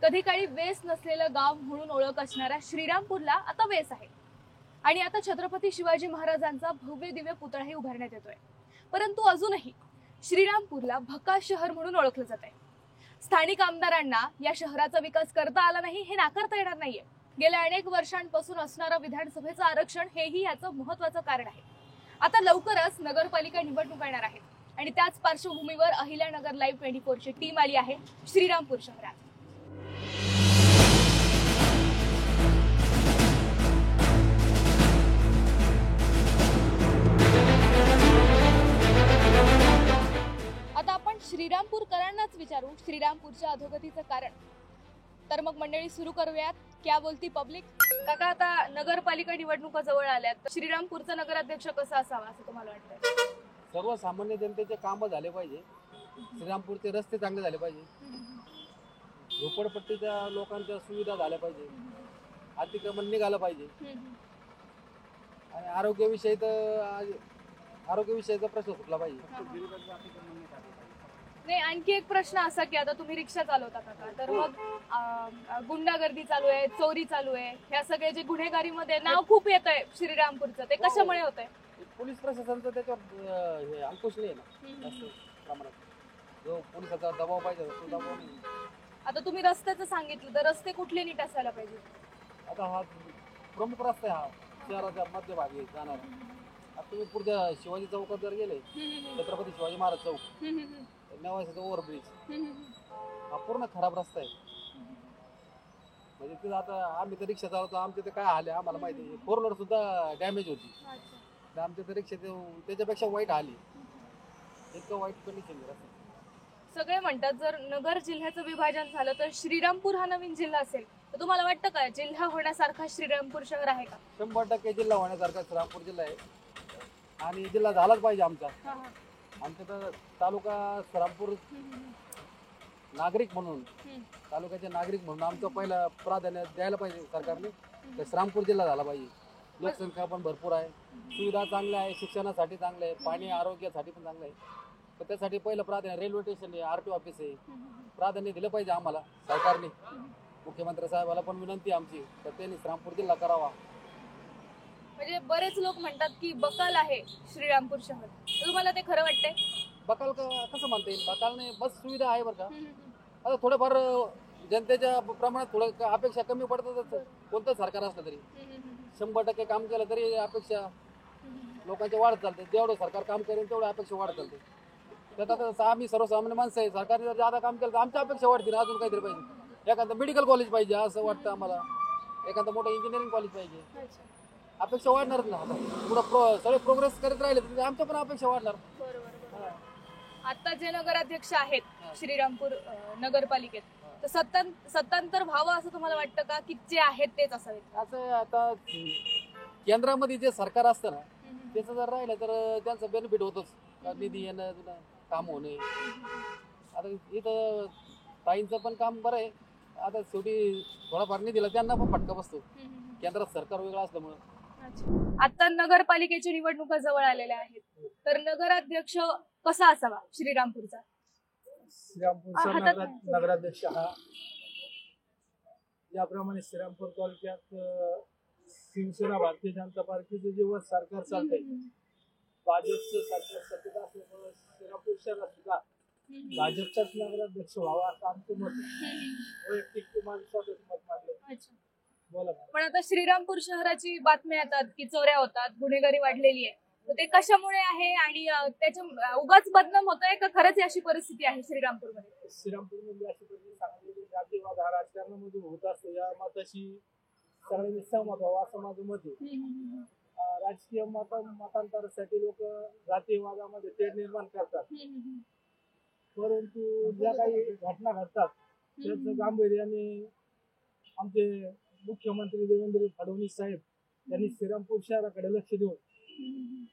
कधी काळी वेस नसलेलं गाव म्हणून ओळख असणाऱ्या श्रीरामपूरला आता वेस आहे आणि आता छत्रपती शिवाजी महाराजांचा भव्य दिव्य पुतळाही उभारण्यात येतोय। परंतु अजूनही श्रीरामपूरला भकास शहर म्हणून ओळखलं जात आहे। स्थानिक आमदारांना या शहराचा विकास करता आला नाही हे नाकारता येणार नाहीये। गेल्या अनेक वर्षांपासून असणारं विधानसभेचं आरक्षण हेही याचं महत्त्वाचं कारण आहे। आता लवकरच नगरपालिका निवडणूक येणार आहेत आणि त्याच पार्श्वभूमीवर अहिल्यानगर लाईव्ह 24 ची टीम आली आहे श्रीरामपूर शहरात। आता आपण श्रीरामपूरकरांनाच विचारू श्रीरामपूरच्या अधोगतीचं कारण। तर मग मंडळी सुरू करूयात क्या बोलती पब्लिक। काका, आता नगरपालिका निवडणुका जवळ आल्यात, श्रीरामपूरचा नगराध्यक्ष कसा असावा असं तुम्हाला वाटतं? सर्वसामान्य जनतेचे काम झाले पाहिजे, श्रीरामपूरचे रस्ते चांगले झाले पाहिजे, झोपडपट्टीच्या लोकांच्या सुविधा झाल्या पाहिजे, अतिक्रमण निघालं पाहिजे आणि आरोग्यविषयीचा प्रश्न सुटला पाहिजे। नाही, आणखी एक प्रश्न असा की आता तुम्ही रिक्षा चालवता काका, तर मग गुंडागर्दी चालू आहे, चोरी चालू आहे, ह्या सगळे जे गुन्हेगारीमध्ये नाव खूप येत आहे श्रीरामपूरचं, ते कशामुळे होत आहे? पोलीस प्रशासनाचं त्याच्यावर अंकुश नाही ना जास्त प्रमाणात। जो पोलिसाचा दबाव पाहिजे तो दबाव नाही। आता तुम्ही रस्त्याचं सांगितलं, तर रस्ते कुठले नीट असायला पाहिजे? आता हा प्रमुख रस्ता आहे, हा शहराच्या मध्यभागी जाणारा। आता तुम्ही पुढच्या शिवाजी चौकात जर गेले, छत्रपती शिवाजी महाराज चौक, नेवासाचा ओव्हरब्रिज, हा पूर्ण खराब रस्ता आहे। म्हणजे तिथं आता आम्ही तर रिक्षा चालवतो, आमच्या ते काय आले आम्हाला माहिती आहे। 4 व्हीलर सुद्धा डॅमेज होती, आमच्या तर रिक्षा त्याच्यापेक्षा वाईट आली, इतकं वाईट कंडिशन आहे। सगळे म्हणतात जर नगर जिल्ह्याचं विभाजन झालं तर श्रीरामपूर हा नवीन जिल्हा असेल, तर तुम्हाला वाटतं का जिल्हा होण्यासारखा श्रीरामपूर शहर आहे का? 100% जिल्हा होण्यासारखा श्रीरामपूर जिल्हा आहे आणि जिल्हा झालाच पाहिजे आमचा। आमच्या तर तालुका श्रीरामपूर नागरिक म्हणून, तालुक्याचे नागरिक म्हणून आमचं पहिलं प्राधान्य द्यायला पाहिजे सरकारने, तर श्रीरामपूर जिल्हा झाला पाहिजे। लोकसंख्या पण भरपूर आहे, सुविधा चांगल्या आहे, शिक्षणासाठी चांगलं आहे, पाणी आरोग्यासाठी पण चांगलं आहे। तर त्यासाठी पहिलं प्राधान्य रेल्वे स्टेशन आहे, RTO ऑफिस आहे, प्राधान्य दिलं पाहिजे आम्हाला सरकारने। मुख्यमंत्री साहेबाला पण विनंती आमची, तर त्यांनी श्रीरामपूर जिल्हा करावा। म्हणजे बरेच लोक म्हणतात की बकाल आहे श्रीरामपूर शहर, तुम्हाला ते खरं वाटतंय? बकाल कसं म्हणता येईल? बकाल नाही, बस सुविधा आहे बरं का। आता थोडंफार जनतेच्या प्रमाणात थोडं अपेक्षा कमी पडतातच, कोणतं सरकार असलं तरी। 100% काम केलं तरी अपेक्षा लोकांच्या वाढत चालते, जेवढं सरकार काम करेल तेवढं अपेक्षा वाढत चालते। त्यात आता आम्ही सर्वसामान्य माणसं आहे, सरकारने जर जादा काम केलं तर आमच्या अपेक्षा वाढतील, अजून काहीतरी पाहिजे। एखादं मेडिकल कॉलेज पाहिजे असं वाटतं आम्हाला, एखादं मोठं इंजिनिअरिंग कॉलेज पाहिजे, अपेक्षा वाढणारच ना। आता पुढं सगळे प्रोग्रेस करत राहिले तर आमच्या पण अपेक्षा वाढणार। आता जे नगराध्यक्ष आहेत श्रीरामपूर नगरपालिकेत, तर सत्तांतर व्हावं असं तुम्हाला वाटतं का, की जे आहेत तेच असावे? असं आता केंद्रामध्ये जे सरकार असतं ना, त्याचं जर राहिलं तर त्यांचं बेनिफिट होतच, निधी येणं, काम होणे। आता इथं ताईंचं पण काम बरं आहे, आता शेवटी थोडाफार निधी दिला त्यांना पण फटका बसतो, केंद्रात सरकार वेगळं असल्यामुळे। आता नगरपालिकेची निवडणुका जवळ आलेल्या आहेत, तर नगराध्यक्ष कसा असावा श्रीरामपूरचा? श्रीरामपूरचा नगराध्यक्ष हा याप्रमाणे श्रीरामपूर तालुक्यात शिवसेना भारतीय जनता पार्टीचे जेव्हा सरकार चालतंय, भाजपचं सरकार सत्तेत असल्यामुळे श्रीरामपूर शहरात सुद्धा भाजपचाच नगराध्यक्ष व्हावा असं आमचं मत, वैयक्तिक स्वतःच मत मांडलं। बोला। पण आता श्रीरामपूर शहराची बातम्या येतात की चोऱ्या होतात, गुन्हेगारी वाढलेली आहे, तर ते कशामुळे आहे आणि त्याच्या उगाच बदनाम होत आहे का खरंच अशी परिस्थिती आहे श्रीरामपूरमध्ये? श्रीरामपूरमध्ये अशी परिस्थिती सांगितली, जातीवाद हा राजकारणामध्ये होत असतो, या मताशी सगळ्यांनी सहमत व्हावं असं माझं मत आहे। राजकीय मतांतरासाठी लोक जातीवादामध्ये तेढ निर्माण करतात, परंतु ज्या काही घटना घडतात त्याचं गांभीर्याने आमचे मुख्यमंत्री देवेंद्र फडणवीस साहेब यांनी श्रीरामपूर शहराकडे लक्ष देऊन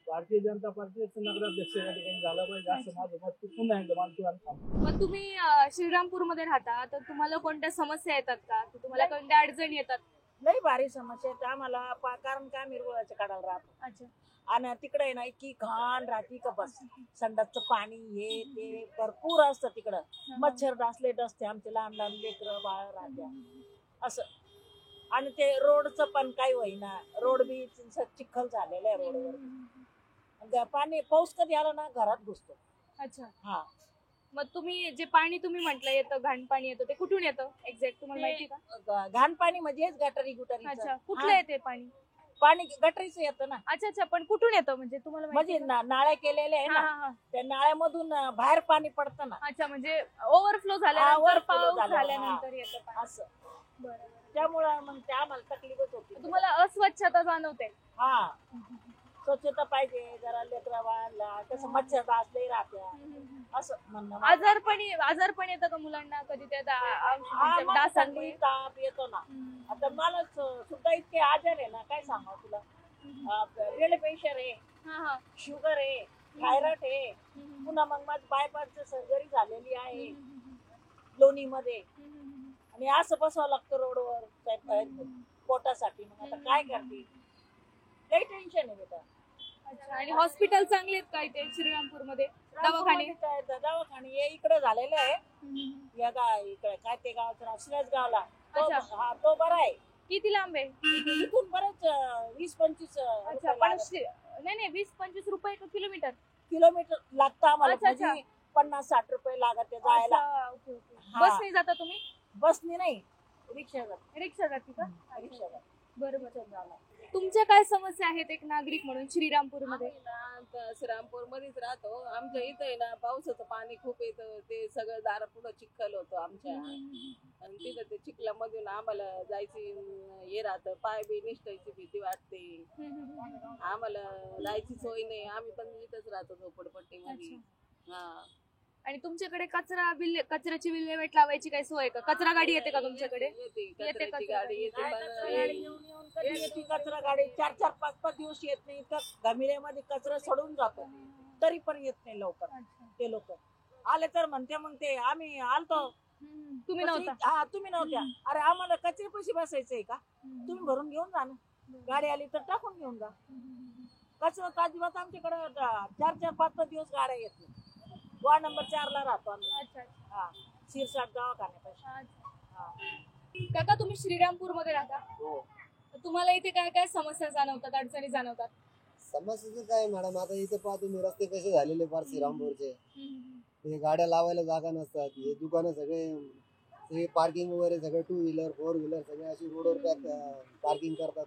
भारतीय जनता पार्टीचं नगराध्यक्ष या ठिकाणी झालं पाहिजे असं माझं मत पुन्हा एकदा मानतो। मग तुम्ही श्रीरामपूरमध्ये राहता, तर तुम्हाला कोणत्या समस्या येतात का, तुम्हाला कोणत्या अडचणी येतात? लई भारी समस्या आहे आम्हाला कारण का आम्ही रुळाच्या काढायला राहतो अच्छा. आणि तिकडे आहे ना इतकी घाण राहती का बस संडासचं पाणी हे ते भरपूर असतं तिकडं मच्छर डासले डसते आमचे लहान लहान लेकरं बाळ राहत्या असं आणि ते रोडचं पण काही होईना रोड बी चिखल झालेलं आहे रोडवर पाणी पाऊस कधी आला ना घरात घुसतो अच्छा. हा मग तुम्ही जे पाणी तुम्ही म्हटलं येतं घाण पाणी येतं ते कुठून येतं एक्झॅक्ट तुम्हाला माहिती का? घाण पाणी म्हणजे गटारी गुटारी अच्छा. कुठलं येते पाणी? पाणी गटरीच येतं ना अच्छा अच्छा. पण कुठून येतं म्हणजे तुम्हाला म्हणजे माहिती का? नाळे केलेले आहे हा, ना हा, हा. त्या नाळ्यामधून बाहेर पाणी पडतं ना अच्छा म्हणजे ओव्हरफ्लो झाल्यानंतर overflow पाऊस झाल्यावर, झाल्यानंतर येतं पाणी. असं बरं. त्यामुळं मग ते आम्हाला तकलीफच होती तुम्हाला अस्वच्छता जाणवते? हा स्वच्छता पाहिजे जरा लेकरा बाळांना कसं मच्छर डासले राहत्या असं म्हणणं माझं. आजारपण येतं का मुलांना कधी त्या हा, म्हणजे मग डासांमुळे? थंडी, ताप येतो ना आता मला सुद्धा इतके आजार आहे ना काय सांगा तुला ब्लड प्रेशर आहे हा हा. शुगर आहे थायरॉइड आहे पुन्हा मग माझं बायपासची सर्जरी झालेली आहे लोणीमध्ये आणि असं बसावं लागतं रोडवर पोटासाठी मग आता काय करते काही टेन्शन आहे बेटा अच्छा. आणि हॉस्पिटल चांगले आहेत का इथे श्रीरामपूर मध्ये? दवाखाने? दवाखाने हे इकडे झालेले आहे या इकडे काय ते गावाचं नाव सिराज गावला अच्छा. हा तो बरा आहे किती लांब आहे? इथून बरंच 20-25 अच्छा. पण नाही 20-25 रुपये का किलोमीटर? किलोमीटर लागतं आम्हाला अच्छा, अच्छा. म्हणजे 50-60 रुपये लागत जायला अच्छा, ओके, ओके. हा. बसने जाता तुम्ही? बसनी नाही रिक्षा रिक्षा जाते का? रिक्षा बरोबर. तुमच्या काय समस्या आहेत एक नागरिक म्हणून श्रीरामपूर मध्ये? श्रीरामपूर मध्येच राहतो आमच्या इथं आहे ना पावसाचं पाणी खूप येतं ते सगळं दारा पुढं चिखल होतं आमच्या आणि तिथं ते चिखलामधून आम्हाला जायची हे राहतं पाय बी निष्ठायची भीती वाटते आम्हाला जायची सोय नाही आम्ही पण इथंच राहतो झोपडपट्टीमध्ये. हा. आणि तुमच्याकडे कचऱ्याची विल्हेवाट लावायची काय सोय आहे का? कचरा गाडी येते का तुमच्याकडे? येते येते कचऱ्याची कचरा गाडी येते गाडी घेऊन येऊन कधी येते कचरा गाडी 4-4, 5-5 दिवस येत नाही इतकं घमिल्यामध्ये कचरा सोडून जातो तरी पण येत नाही लवकर अच्छा. ते लोक आले तर म्हणते मग ते आम्ही आलतो तुम्ही नव्हता? हा तुम्ही नव्हत्या अरे आम्हाला कचरे पैसे बसायचंय का तुम्ही भरून घेऊन जा ना गाडी आली तर टाकून घेऊन जा कचरा अजिबात आमच्याकडे 4-4, 5-5 दिवस गाड्या येत नाही वार्ड नंबर 4 ला राहतो आम्ही. अच्छा अच्छा. हा शिरसाट दवाखान्यापाशी. अच्छा. काका तुम्ही श्रीरामपूर मध्ये राहता हो. तुम्हाला इथे काय काय समस्या जाणवतात अडचणी जाणवतात? समस्याचं काय मॅडम आता इथं पहा तुम्ही रस्ते कसे झालेले फार श्रीरामपूरचे हे गाड्या लावायला जागा नसतात हे दुकानं सगळे पार्किंग वगैरे सगळे 2 व्हीलर 4 व्हीलर सगळे अशी रोडवर पार्किंग करतात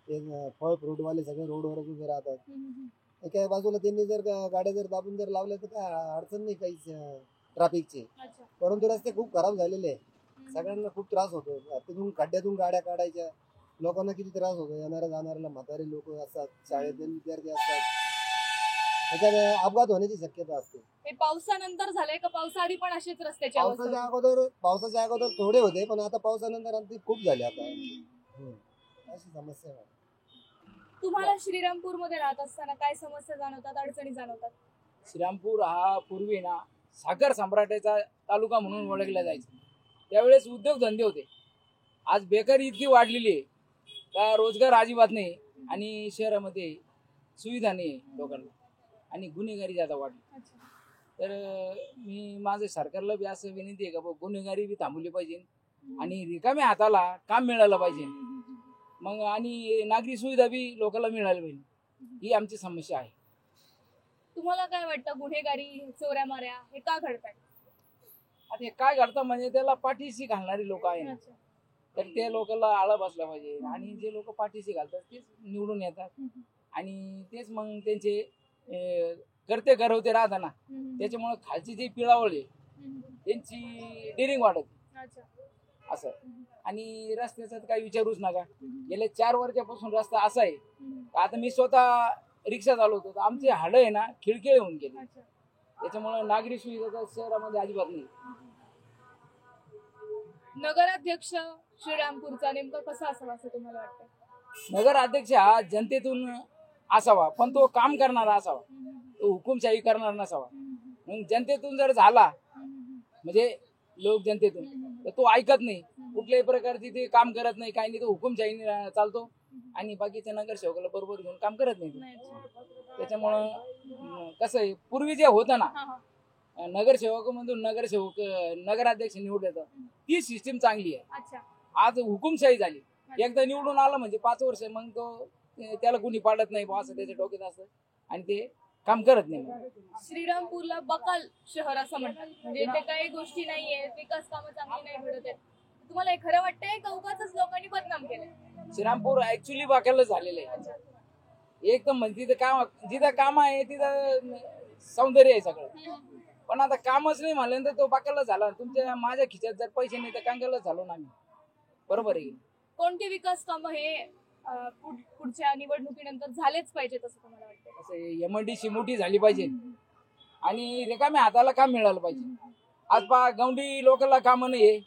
ते फळ फ्रूटवाले सगळे रोडवरच उभे राहतात एका बाजूला त्यांनी जर गाड्या जर दाबून जर लावल्या तर काय अडचण नाही काहीच ट्रॅफिकची अच्छा. परंतु रस्ते खूप खराब झालेले आहे सगळ्यांना खूप त्रास होतो तिथून खड्ड्यातून गाड्या काढायच्या लोकांना किती त्रास होतो येणाऱ्या जाणाऱ्याला म्हातारे लोक असतात शाळेतील विद्यार्थी असतात त्याच्यात अपघात होण्याची शक्यता असते. हे पावसानंतर झालंय का पावसाआधी पण असेच रस्त्याची अवस्था? पावसाच्या अगोदर थोडे होते पण आता पावसानंतर आणखी खूप झाले आता अशी समस्या आहे. तुम्हाला श्रीरामपूर मध्ये राहत असताना काय समस्या जाणवतात अडचणी जाणवतात? श्रीरामपूर हा पूर्वी ना साखर सम्राटाचा तालुका म्हणून ओळखला जायचा त्यावेळेस उद्योगधंदे होते आज बेकारी इतकी वाढलेली आहे का रोजगार अजिबात नाही आणि शहरामध्ये सुविधा नाही लोकांना आणि गुन्हेगारी जादा वाढली. तर मी माझं सरकारला बी असं विनंती आहे का गुन्हेगारी बी थांबवली पाहिजे आणि रिकाम्या हाताला काम मिळालं पाहिजे मग आणि नागरी सुविधा बी लोकांना मिळाली पाहिजे ही आमची समस्या आहे. तुम्हाला काय वाटतं गुन्हेगारी चोऱ्या माऱ्या हे का घडतात? आता हे काय घडतं म्हणजे त्याला पाठीशी घालणारी लोक आहेत ना तर त्या लोकांना आळा बसला पाहिजे आणि जे लोक पाठीशी घालतात तेच निवडून येतात आणि तेच मग त्यांचे करते करवते राहतात ना त्याच्यामुळे खालची जी पिळावळ आहे त्यांची डेअरिंग वाढत असं आणि रस्त्याचा काही विचारूच नका गेल्या 4 वर्षापासून रस्ता असा आहे आता मी स्वतः रिक्षा चालवतो तर आमचे हाड आहे ना खिळखिळे होऊन गेले त्याच्यामुळे नागरी सुविधा शहरामध्ये अजिबात नाही. नगराध्यक्ष श्रीरामपूरचा नेमका कसा असावा असं तुम्हाला वाटतं? नगराध्यक्ष हा जनतेतून असावा पण तो काम करणारा असावा तो हुकुमशाही करणार नसावा. मग जनतेतून जर झाला म्हणजे लोक जनतेतून तर तो ऐकत नाही कुठल्याही प्रकारची ते काम करत नाही, काही नाही, तो हुकुमशाही चालतो आणि बाकीच्या नगरसेवकाला बरोबर घेऊन काम करत नाही ते. त्याच्यामुळं कसं आहे, पूर्वी जे होतं ना नगरसेवकामधून नगरसेवक नगराध्यक्ष निवडलं ती सिस्टीम चांगली आहे. अच्छा. आज हुकुमशाही झाली, एकदा निवडून आलं म्हणजे 5 वर्ष मग तो त्याला कुणी पाडत नाही बा असं त्याच्या डोक्यात असतं आणि ते काम करत नाही. श्रीरामपूरला बकाल शहर असं म्हणतात, म्हणजे ते काही गोष्टी नाहीये, विकास कामं चांगली नाही घडत आहेत. तुम्हाला हे खरं वाटतंय का उगाचच लोकांनी बदनाम केलंय? श्रीरामपूर ऍक्च्युली बाकायला झालेलं आहे. एकदम म्हणजे जिथं काम आहे तिथं सौंदर्य आहे सगळं, पण आता कामच नाही म्हणल्यानंतर तो बाकायला झाला. तुमच्या माझ्या खिशात जर पैसे नाही तर कांगाला झालो ना आम्ही, बरोबर आहे. कोणते विकास कामं हे पुढच्या निवडणुकीनंतर झालेच पाहिजेत असं तुम्हाला वाटतं? असं एमआयडीसी मोठी झाली पाहिजे आणि रिकाम्या हाताला काम मिळालं पाहिजे. आज पहा गौंडी लोकांना काम नाही,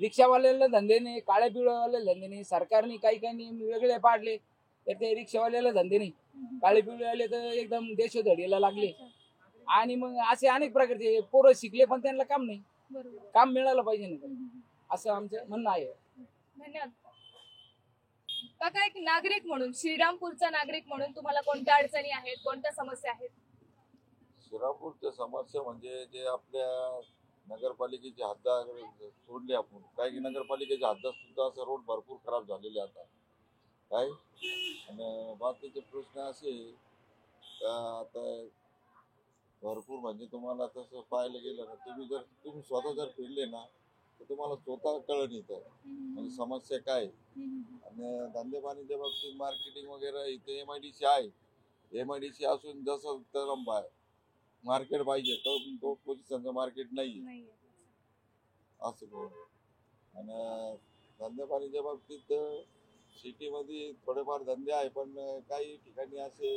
रिक्षावाल्याला धंदे नाही, काळ्या पिवळ्यावाले धंदे नाही. सरकारने काही नियम वेगळे पाडले तर ते रिक्षावाल्याला धंदे नाही, काळे पिवळेवाले तर एकदम देशोधडीला लागले. आणि मग असे अनेक प्रकारचे पोरं शिकले पण त्यांना काम नाही. काम मिळालं पाहिजे ना, असं आमचं म्हणणं आहे. धन्यवाद. काका, एक नागरिक म्हणून, श्रीरामपूरचा नागरिक म्हणून तुम्हाला कोणत्या अडचणी आहेत, कोणत्या समस्या आहेत? श्रीरामपूरच्या समस्या म्हणजे जे आपल्या नगरपालिकेची हद्द सोडली आपण, काही नगरपालिकेच्या हद्दात सुद्धा असं रोड भरपूर खराब झालेले आता काय. आणि बाकीचे प्रश्न असे का आता भरपूर म्हणजे तुम्हाला तसं पाहायला गेलं ना, तुम्ही स्वतः जर फिरले ना तर तुम्हाला स्वतः कळण येतं म्हणजे समस्या काय. आणि धंदे पाणीच्या बाबतीत मार्केटिंग वगैरे इथे एमआयडीसी आहे, एमआयडीसी असून जसं तर मार्केट पाहिजे तो पोझिशनचं मार्केट नाही असं. आणि धंदे पाणीच्या बाबतीत सिटीमध्ये थोडेफार धंदे आहे, पण काही ठिकाणी असे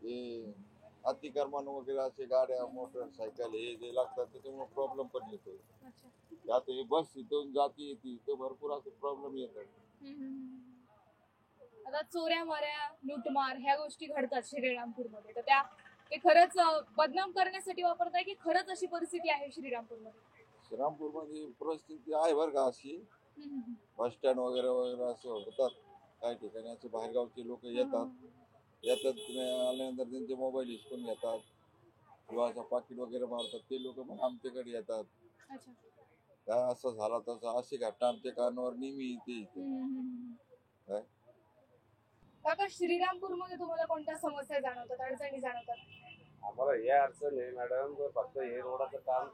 हे अतिक्रमण वगैरे असे गाड्या मोटरसायकल हे जे लागतात त्याच्यामुळे प्रॉब्लेम पण येतो. आता हे बस इथून जाती येते तर भरपूर असे प्रॉब्लेम येतात. आता चोऱ्या माऱ्या लूटमार ह्या गोष्टी घडतात श्रीरामपूरमध्ये, तर त्या ते खरंच बदनाम करण्यासाठी वापरताय की खरंच अशी परिस्थिती आहे श्रीरामपूरमध्ये? श्रीरामपूरमध्ये परिस्थिती आहे बरं का अशी, बस स्टँड वगैरे वगैरे असं होतात. काही ठिकाणी असे बाहेरगावचे लोक येतात आल्यानंतर त्यांचे मोबाईल हिसकून घेतात किंवा असं पाकिट वगैरे मारतात. ते लोक मग आमच्याकडे येतात, काय असं झालं तसं, अशी घटना आमच्या कानावर नेहमी येते इथे. काका, श्रीरामपूरमध्ये तुम्हाला कोणत्या समस्या जाणवतात, अडचणी जाणवतात? आम्हाला हे अडचण आहे मॅडम, फक्त हे रोडाचं काम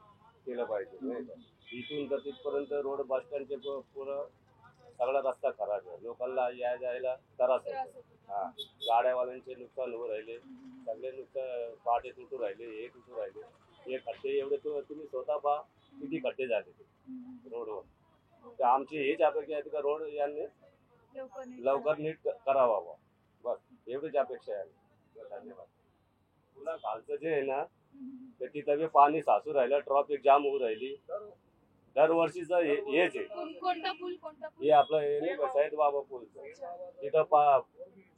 केलं पाहिजे नाही का. इथून तर तिथपर्यंत रोड बस स्टँडचे पुरं सगळा रस्ता खराब आहे, लोकांना या जायला त्रास होतो. हा, गाड्यावाल्यांचे नुकसान होऊ राहिले, सगळे नुकसान, पाटे तुटू राहिले, हे तुटू राहिले. हे खड्डे एवढे तुम्ही स्वतः पहा किती खड्डे झाले रोडवर. तर आमची हीच अपेक्षा आहे का रोड यांनी लवकर नीट करावा, बस एवढीच अपेक्षा आहे. धन्यवाद. पुन्हा खालचं जे आहे ना तर तिथं बी पाणी साचू राहिलं, ट्रॉफिक जाम होऊ राहिली. दरवर्षीच हेच आहे. हे आपलं हे नाही का सैद बाबा पूल, तिथं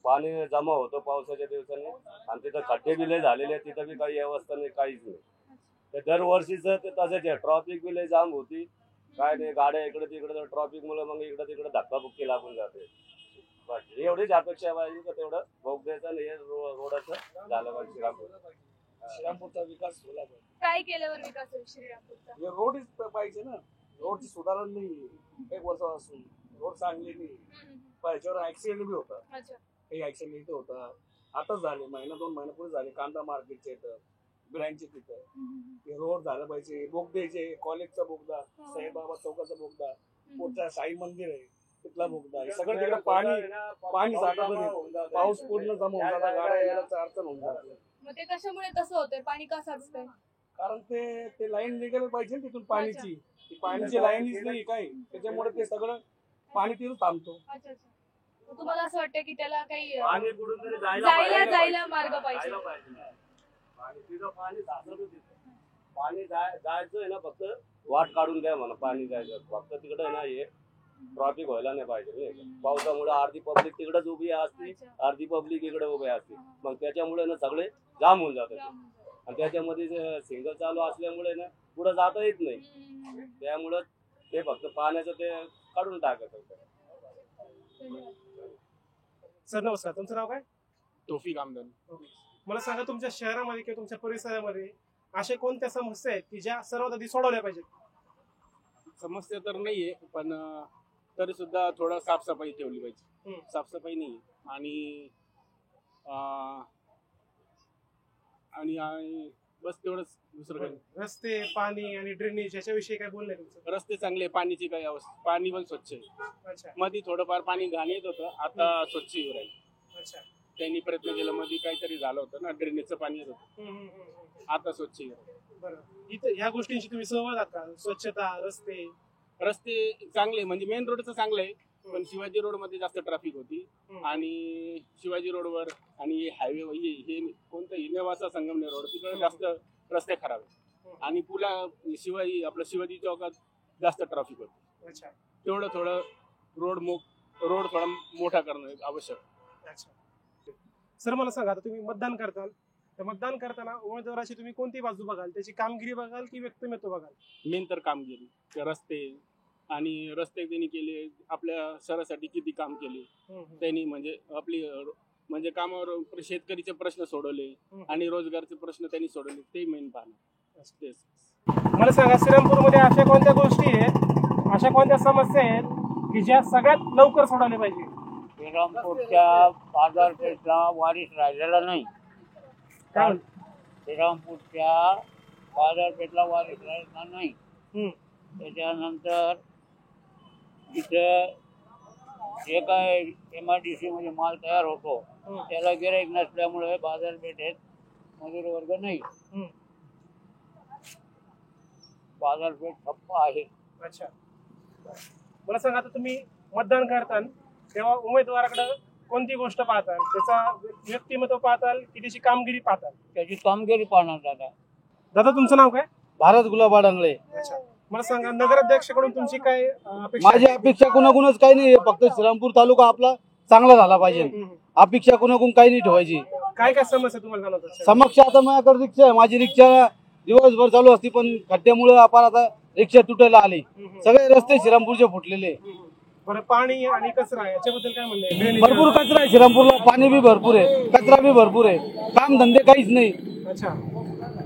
पाणी जमा होतं पावसाच्या दिवसाने आणि तिथं खड्डे बी लय झालेले, तिथं बी काही व्यवस्था नाही, काहीच नाही. तर दरवर्षीच ते तसंच आहे, ट्रॉफिक बी लय जाम होती, काय नाही, गाड्या इकडे तिकडे ट्रॉफिक मुळे मग इकडे तिकडे धक्काबुक्की लागून जाते. एवढीच अपेक्षा पाहिजे का तेवढं भोगद्याचं आणि हे रोडाचं झालं पाहिजे. श्रीरामपूरचा विकास झाला पाहिजे. काय केल्यावर विकास होईल श्रीरामपूरचा? रोडच पाहिजे ना, रोडची सुधारणा नाही, एक वर्षापासून रोड चांगली नाही. याच्यावर ऍक्सिडेंट बी होता, काही ऍक्सिडेंट इथं होता, आताच झाले, महिना 2 महिन्यापूर्वी झाले. कांदा मार्केटच्या इथं, बिरांची तिथं रोड झालं पाहिजे. बोगद्याचे, कॉलेजचा बोगदा, साईबाबा चौकाचा बोगदा, पुढचा साई मंदिर आहे तिथला बोगदा, सगळं तिकडे पाणी साठत नाही, पाऊस पूर्ण जमा होऊन जाता, गाड्या यायला अडचण होऊन जाते. मग ते कशामुळे तसं होतंय, पाणी का साचतंय? कारण ते लाईन निघायला पाहिजे तिथून पाण्याची, ती पाण्याची लाईनच नाही काय, त्याच्यामुळे ते सगळं पाणी तिथून थांबतो. तुम्हाला असं वाटतं की त्याला काही पाणी कुठून तरी जायला मार्ग पाहिजे? पाणी जायचं आहे ना, फक्त वाट काढून द्या म्हणा, पाणी जायचं फक्त तिकडे आहे ना, हे ट्रॉफिक व्हायला नाही पाहिजे. पावसामुळे अर्धी पब्लिक तिकडेच उभी असते, अर्धी पब्लिक इकडे उभी असते, मग त्याच्यामुळे ना सगळे जाम होऊन जातात. आणि त्याच्यामध्ये सिंगल चालू असल्यामुळे ना पुढे जाता येत नाही, त्यामुळं ते फक्त पाण्याचं ते काढून टाकत होतं. सर नमस्कार, तुमचं नाव काय? तोफिक आमदानी. मला सांगा, तुमच्या शहरामध्ये किंवा तुमच्या परिसरामध्ये अशा कोणत्या समस्या आहेत की ज्या सर्वात आधी सोडवल्या पाहिजेत? समस्या तर नाहीये, पण तरी सुद्धा थोडं साफसफाई ठेवली पाहिजे. साफसफाई नाही आणि आणि बस तेवढंच, दुसरं काही. रस्ते, पाणी आणि ड्रेनेज याच्याविषयी काय बोलणं आहे तुमचं? रस्ते चांगले, पाणीची काही अवस्था, पाणी पण स्वच्छ आहे. अच्छा मध्ये थोडंफार पाणी घाण येत होतं, आता स्वच्छ येऊ राहील. अच्छा. त्यांनी प्रयत्न केला, मध्ये काहीतरी झालं होतं ना, ड्रेनेजचं पाणी येत होतं, आता स्वच्छ येऊ राहील. बरं, इथं ह्या गोष्टींशी तुम्ही सहमत आहात का? स्वच्छता, रस्ते रस्ते चांगले म्हणजे मेन रोडचं चांगलं आहे, पण शिवाजी रोड मध्ये जास्त ट्रॅफिक होती. आणि शिवाजी रोडवर आणि हायवे हे कोणतं नेवासा संगमनेर रोड तिकडे जास्त रस्ते खराब आहेत. आणि शिवाजी चौकात जास्त ट्रॅफिक होते. अच्छा. तेवढं थोडं रोड थोडा मोठा करणं आवश्यक. अच्छा. सर मला सांगा, आता तुम्ही मतदान करताल, तर मतदान करताना उमेदवाराची तुम्ही कोणती बाजू बघाल? त्याची कामगिरी बघाल की व्यक्तिमत्व बघाल? मेन तर कामगिरी, ते रस्ते आणि रस्ते त्यांनी केले, आपल्या शहरासाठी किती काम केले त्यांनी, म्हणजे म्हणजे कामावर शेतकरीचे प्रश्न सोडवले आणि रोजगारचे प्रश्न त्यांनी सोडवले, ते मेन पाहणं. तेच. मला सांगा, श्रीरामपूरमध्ये अशा कोणत्या गोष्टी आहेत, अशा कोणत्या समस्या आहेत की ज्या सगळ्यात लवकर सोडवल्या पाहिजे? श्रीरामपूरच्या बाजारपेठला वारीस राहिलेला नाही. काय? श्रीरामपूरच्या बाजारपेठला वारीस राहिलेला नाही. त्याच्यानंतर इथं जे काय MIDC मध्ये माल तयार होतो त्याला गिऱ्हाईक नसल्यामुळे बाजारपेठेत मजूर वर्ग नाही. बाजारपेठ ठप्प आहे. अच्छा. मला सांगा, आता तुम्ही मतदान करताल तेव्हा उमेदवाराकडे कोणती गोष्ट पाहताल? त्याचा व्यक्तिमत्व पाहताल की त्याची कामगिरी पाहताल? त्याची कामगिरी पाहणार दादा. दादा तुमचं नाव काय? भारत गुलाब आडंगळे. अच्छा. मला सांगा, नगराध्यक्षकडून तुमची काय अपेक्षा? माझी अपेक्षा कुणाकुणच काही नाही, फक्त श्रीरामपूर तालुका आपला चांगला झाला पाहिजे. अपेक्षा कुणाकुण काही नाही ठेवायची. काय काय समस्या तुम्हाला जाणवतात? समक्ष आता माझ्याकडे रिक्षा आहे, माझी रिक्षा दिवसभर चालू असते, पण खड्ड्यामुळे आपण आता रिक्षा तुटायला आली. सगळे रस्ते श्रीरामपूरचे फुटलेले. बरं, पाणी आणि कचरा याच्याबद्दल काय म्हणणं? भरपूर कचरा आहे श्रीरामपूरला, पाणी बी भरपूर आहे, कचरा बी भरपूर आहे, काम धंदे काहीच नाही. अच्छा.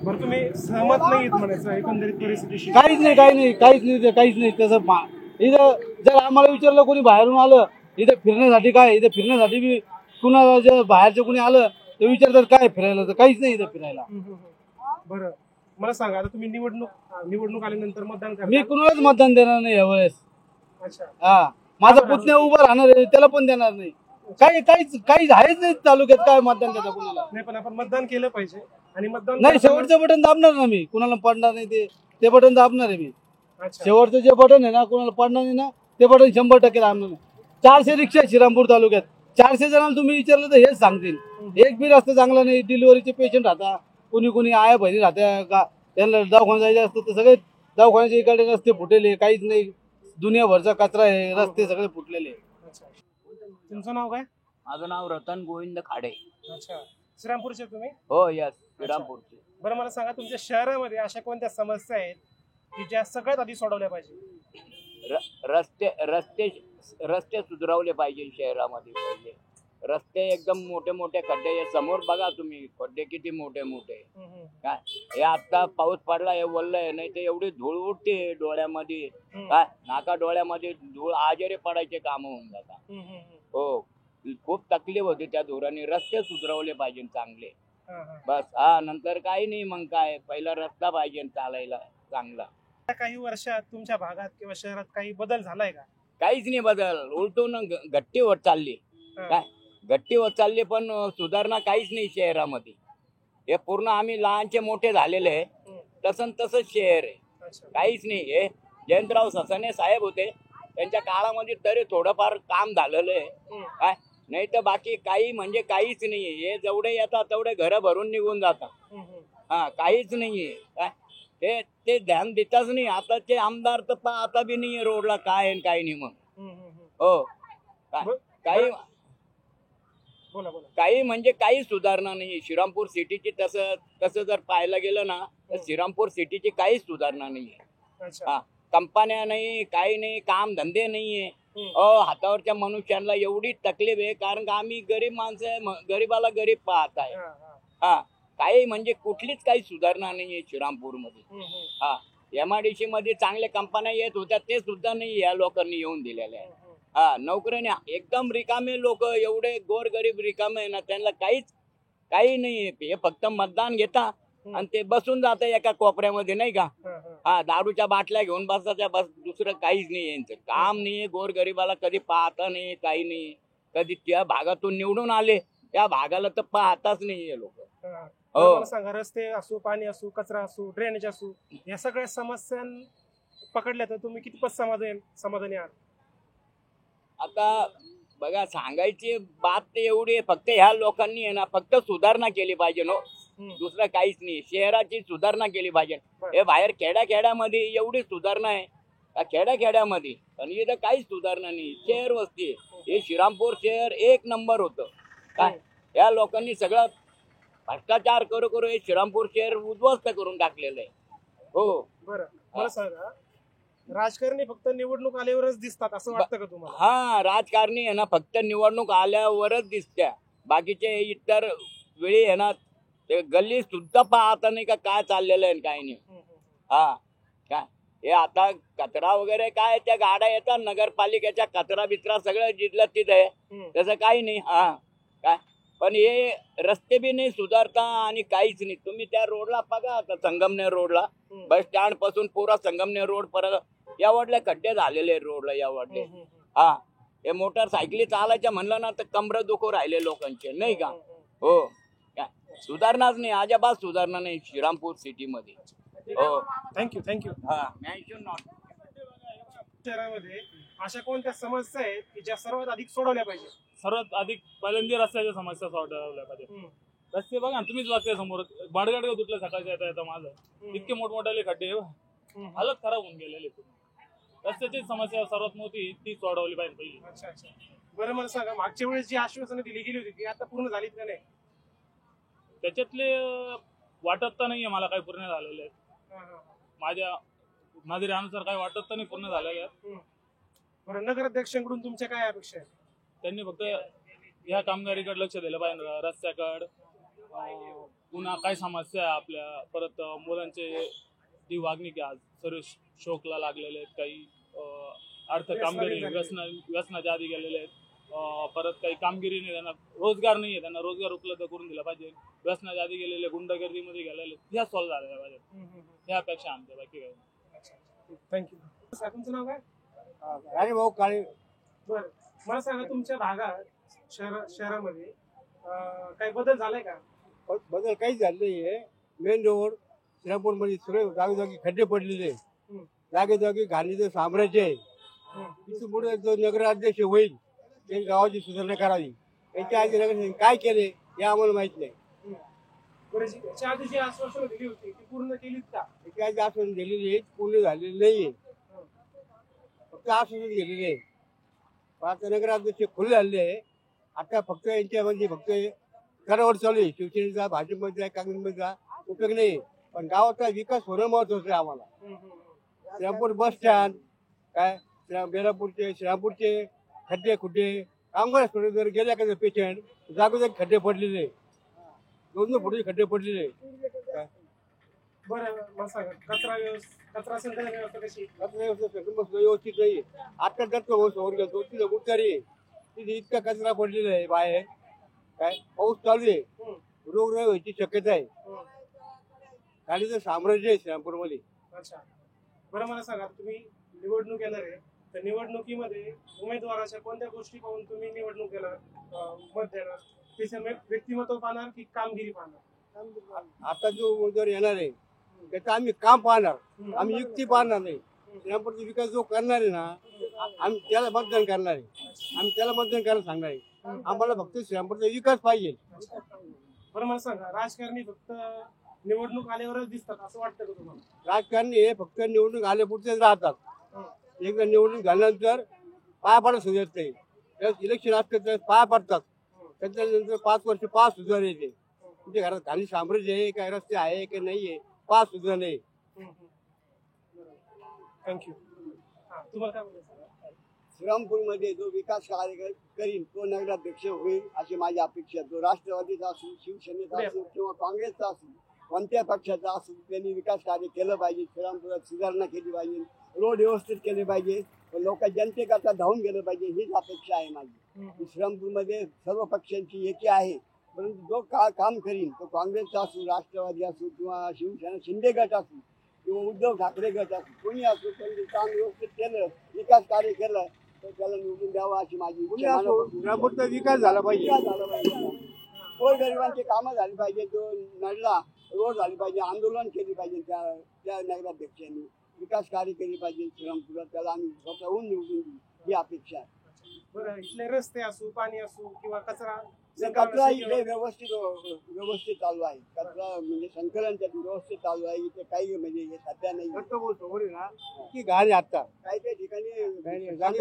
बरं, तुम्ही सहमत नाहीत म्हणायचं एकंदरीत परिस्थितीशी? काहीच नाही तसं. इथं जर आम्हाला विचारलं कोणी बाहेरून आलं इथे फिरण्यासाठी, काय इथे फिरण्यासाठी बी कुणाला जर बाहेरचं कोणी आलं तर विचारतात काय फिरायला, तर काहीच नाही इथं फिरायला. बरं, मला सांगा, आता तुम्ही निवडणूक आल्यानंतर मतदान करा? मी कुणालाच मतदान देणार नाही यावेळेस. अच्छा. हा, माझा पुतण्या उभा राहणार आहे, त्याला पण देणार नाही. काही आहेच नाही तालुक्यात, काय मतदान देता कुणाला नाही. पण आपण मतदान केलं पाहिजे आणि मतदान नाही. शेवटचं बटन दाबणार ना मी, कुणाला पडणार नाही ते बटन दाबणार आहे मी. शेवटचं जे बटन आहे ना, कुणाला पडणार नाही ना, ते बटन 100% दाबणार. 400 रिक्षा आहे श्रीरामपूर तालुक्यात. 400 जणांना तुम्ही विचारलं तर हेच सांगतील, एक बी रस्ता चांगला नाही. डिलिव्हरीचे पेशंट राहता, कुणी आया बहिणी राहत्या का, त्यांना दवाखान्यात जायचं असतं तर सगळे दवाखान्याच्या इकडे रस्ते फुटलेले, काहीच नाही. दुनियाभरचा कचरा आहे, रस्ते सगळे फुटलेले. तुमचं नाव काय? माझं नाव रतन गोविंद खाडे. अच्छा. श्रीरामपूरचे तुम्ही? हो, यस, श्रीरामपूरचे. बरं, मला सांगा, तुमच्या शहरामध्ये अशा कोणत्या समस्या आहेत की ज्या सगळ्यात आधी सोडवल्या पाहिजे? रस्ते सुधारवले पाहिजे शहरामध्ये. पहिले रस्ते एकदम मोठे खड्डे, समोर बघा तुम्ही, खड्डे किती मोठे काय. हे आता पाऊस पडला, हे वल्ल आहे, नाही तर एवढी धूळ उठते डोळ्यामध्ये, काय नाका डोळ्यामध्ये धूळ, आजारी पडायचे काम होऊन जातात. हो, खूप तकलीफ होती त्या धुराने. रस्ते सुधारवले पाहिजे चांगले, बस. हा, नंतर काही नाही, मग काय, पहिला रस्ता पाहिजे चालायला चांगला. काही वर्षात तुमच्या भागात किंवा शहरात काही बदल झालाय का? काहीच नाही बदल, उलटून गट्टी होत चालली. काय गट्टी होत चालली, पण सुधारणा काहीच नाही शहरामध्ये. हे पूर्ण आम्ही लहानचे मोठे झालेले आहे, तसंच शहर आहे, काहीच नाही. हे जयंतराव ससाने साहेब होते, त्यांच्या काळामध्ये तरी थोडंफार काम झालेलं आहे. काय नाही तर बाकी काही म्हणजे काहीच नाहीये. हे जेवढे येतात तेवढे घर भरून निघून जातात. हा, काहीच नाहीये. काय ते ध्यान देताच नाही. आताचे आमदार तर आता बी नाहीये रोडला, काय आहे काय नाही. मग हो, काही काही म्हणजे काही सुधारणा नाही श्रीरामपूर सिटीची. तसं जर पाहायला गेलं ना, तर श्रीरामपूर सिटीची काहीच सुधारणा नाहीये. हा, कंपन्या नाही, काही नाही, काम धंदे नाहीये. हातावरच्या मनुष्यांना एवढी तकलीफ आहे, कारण का आम्ही गरीब माणसं आहे, गरीबाला गरीब पाहत आहे. हा, काही म्हणजे कुठलीच काही सुधारणा नाहीये श्रीरामपूरमध्ये. हा, MIDC मध्ये चांगल्या कंपन्या येत होत्या, ते सुद्धा नाही या लोकांनी येऊन दिलेल्या आहे. हा, नोकऱ्याने एकदम रिकामे लोक, एवढे गोरगरीब रिकामे आहे ना, त्यांना काही नाही. हे फक्त मतदान घेता आणि ते बसून जात एका कोपऱ्यामध्ये, नाही का. हा, दारूच्या बाटल्या घेऊन बसायच्या, बस, दुसरं काहीच नाही. यांचं काम नाही. गोरगरिबाला कधी पाहता नाही, काही नाही. कधी त्या भागातून निवडून आले, त्या भागाला तर पाहताच नाही लोक. मला सांगा, रस्ते असो, पाणी असो, कचरा असो, ड्रेनेज असो, या सगळ्या समस्या पकडल्या तर तुम्ही कितपत समाधानी आहात? आता बघा, सांगायची बात ते एवढी आहे, फक्त ह्या लोकांनी आहे ना, फक्त सुधारणा केली पाहिजे. दुसरं काहीच नाही. शहराची सुधारणा केली पाहिजे. हे बाहेर खेड्यामध्ये एवढी सुधारणा आहे का, खेड्यामध्ये, पण इथं काहीच सुधारणा नाही. शहर वस्ती आहे. हे श्रीरामपूर शहर 1 नंबर होतं. काय या लोकांनी सगळं भ्रष्टाचार करू हे श्रीरामपूर शहर उद्ध्वस्त करून टाकलेलं आहे. हो, बरं, मला सांगा, राजकारणी फक्त निवडणूक आल्यावरच दिसतात असं वाटतं का तुम्हाला? हा, राजकारणी आहे ना, फक्त निवडणूक आल्यावरच दिसत्या. बाकीचे इतर वेळी आहे ना, ते गल्ली सुद्धा पाहता नाही का काय चाललेलं आहे काय नाही. हा, काय हे आता कचरा वगैरे काय त्या गाड्या येतात नगरपालिकेच्या, कचरा बिचरा सगळं जिथलं तिथं आहे, तसं काही नाही. हा, काय पण हे रस्ते बी नाही सुधारता आणि काहीच नाही. तुम्ही त्या रोडला बघा, आता संगमनेर रोडला, बस स्टँड पासून पुरा संगमनेर रोड परत यावडले खड्डे झालेले रोडला यावडले. हा, हे मोटरसायकली चालायच्या म्हणलं ना तर कमर दुखू राहिले लोकांचे, नाही का. हो, काय सुधारणाच नाही, अजिबात सुधारणा नाही श्रीरामपूर सिटी मध्ये. हो, थँक्यू. हा, शहरामध्ये अशा कोणत्या समस्या आहेत की ज्या सर्वात अधिक सोडवल्या पाहिजे? सर्वात अधिक पहिल्यांदा रस्त्याच्या समस्या सोडवल्या पाहिजे. रस्ते बघा, तुम्हीच वागते समोर, बाडगाड तुटलं सकाळच्या येता माझं, इतके मोठमोठे खड्डे, हालत खराब होऊन गेलेले. रस्त्याची समस्या सर्वात मोठी ती सोडवली पाहिजे पहिली. अच्छा. बरं, मला सांगा, मागच्या वेळेस जी आश्वासनं दिली गेली होती ती आता पूर्ण झालीत का नाही? त्याच्यातले वाटत तर नाहीये मला काही पूर्ण झालेले आहेत. माझ्या नजरेनुसार काही वाटत तर नाही पूर्ण झालेले आहेत. बरं, नगराध्यक्षांकडून तुमच्या काय अपेक्षा आहेत? त्यांनी फक्त ह्या कामगारीकडे लक्ष दिलं पाहिजे, रस्त्याकडे. पुन्हा काय समस्या आहे आपल्या, परत मुलांचे ती वागणी की आज सर्व शोकला लागलेले आहेत, काही अर्थ कामगिरी व्यसनाच्या आधी गेलेले आहेत. परत काही कामगिरी नाही, त्यांना रोजगार नाही आहे, त्यांना रोजगार उपलब्ध करून दिला पाहिजे. व्यसनाच्या आधी गेलेले, गुंडगर्दीमध्ये गेलेले, ह्या सॉल्व्ह झालेल्या पाहिजे. ह्या अपेक्षा आमच्या, बाकी काही. थँक्यू. तुमचं नाव काय? राणीभाऊ काळे. बरं, मला सांगा, तुमच्या भागात शहरामध्ये काही बदल झालाय का? बदल काहीच झाले नाहीये. मेन रोड श्रीरामपूर मध्ये सगळे जागोजागी खड्डे पडलेले, जागोजागी घाणीचं साम्राज्य आहे. इथून पुढे जो नगराध्यक्ष होईल त्यांनी गावाची सुधारणा करावी. याच्या आधी नगर काय केले हे आम्हाला माहित नाही. याच्या आधी जी आश्वासनं दिली होती ती पूर्ण केलीत का? याच्या आधी आश्वासन दिलेली आहे, पूर्ण झालेली नाहीये, फक्त आश्वासन दिलेले आहे. आता नगराध्यक्ष खुले झाले आहे. आता फक्त यांच्यामध्ये फक्त करावर चालू आहे. शिवसेनेचा, भाजपमधला, काँग्रेसमधला उपयोग नाही, पण गावाचा विकास होणं महत्वाचं आहे आम्हाला. श्रीरामपूर बस स्टँड, काय बेलापूरचे, श्रीरामपूरचे खड्डे खुड्डे, कामगार सोडून जर गेल्या का पेशंट, जागोजागी खड्डे पडलेले, 2 फुटाचे खड्डे पडलेले. बरं, मला सांगा, कचरा संकलन व्यवस्था कशी? कचरा व्यवस्था व्यवस्थित नाही. आता दत्त समोर गेलो तिथे गुटकारी, तिथे इतका कचरा पडलेला आहे बाहेर. काय पाऊस चालू आहे, रोगराई व्हायची शक्यता आहे. गाडीचं साम्राज्य आहे श्रीरामपूरमध्ये. अच्छा. बरं, मला सांगा, तुम्ही निवडणूक येणार आहे, तर निवडणुकीमध्ये उमेदवाराच्या कोणत्या गोष्टी पाहून तुम्ही निवडणुकीला मत देणार? त्याचं व्यक्तिमत्व पाहणार की कामगिरी पाहणार? आता जो उमेदवार येणार आहे त्याचं आम्ही काम पाहणार, आम्ही युक्ती पाहणार नाही. श्रीरामपूरचा विकास जो करणार आहे ना, आम्ही त्याला मतदान करणार आहे. आम्ही त्याला मतदान करायला सांगणार आहे. आम्हाला फक्त श्रीरामपूरचा विकास पाहिजे. बरं, मला सांगा, राजकारणी फक्त निवडणूक आल्यावरच दिसतात असं वाटतं का तुम्हाला? राजकारणी हे फक्त निवडणूक आल्यापुरतेच राहतात. एकदा निवडणूक झाल्यानंतर पाया पडत सुधारत नाही. इलेक्शन असतं तर पाया पडतात, त्याच्यानंतर 5 वर्ष पाच सुधार येते. तुमच्या घरात खाली साम्राज्य आहे काय, रस्ते आहे की नाही आहे, पाच सुधार नाही. थँक्यू. हा, तुम्हाला काय बोलायचं? श्रीरामपूरमध्ये जो विकास कार्य करीन तो नगराध्यक्ष होईल अशी माझी अपेक्षा आहे. तो राष्ट्रवादीचा असू, शिवसेनेचा असू किंवा काँग्रेसचा असू, कोणत्या पक्षाचा असू, त्यांनी विकास कार्य केलं पाहिजे. श्रीरामपुरात सुधारणा केली पाहिजे, रोड व्यवस्थित केले पाहिजे, लोक जनतेकरता धावून गेलं पाहिजे, हीच अपेक्षा आहे माझी. श्रीरामपूरमध्ये सर्व पक्षांची एकी आहे, परंतु जो काम करीन तो काँग्रेसचा असू, राष्ट्रवादी असू किंवा शिवसेना शिंदे गट असू किंवा उद्धव ठाकरे गट असू, कोणी असू, पण काम व्यवस्थित केलं, विकास कार्य केलं तर त्याला निवडून द्यावं अशी माझी इच्छा. श्रीरामपूरचा विकास झाला पाहिजे. विकास झाला पाहिजे, गोरगरिबांची कामं झाली पाहिजे, जो नडला रोड झाली पाहिजे, आंदोलन केली पाहिजे, त्या नगराध्यक्षांनी विकास कार्य केली पाहिजे श्रीरामपुरात, त्याला आम्ही स्वतःहून निवडून देऊ ही अपेक्षा आहे. बरं, इथले रस्ते असू, पाणी असू किंवा कचरा कचरा इथे व्यवस्थित चालू आहे. कचरा म्हणजे संकलन व्यवस्थित चालू आहे. इथे काही म्हणजे हे सध्या नाही की गाडी आता काही काही ठिकाणी गाडी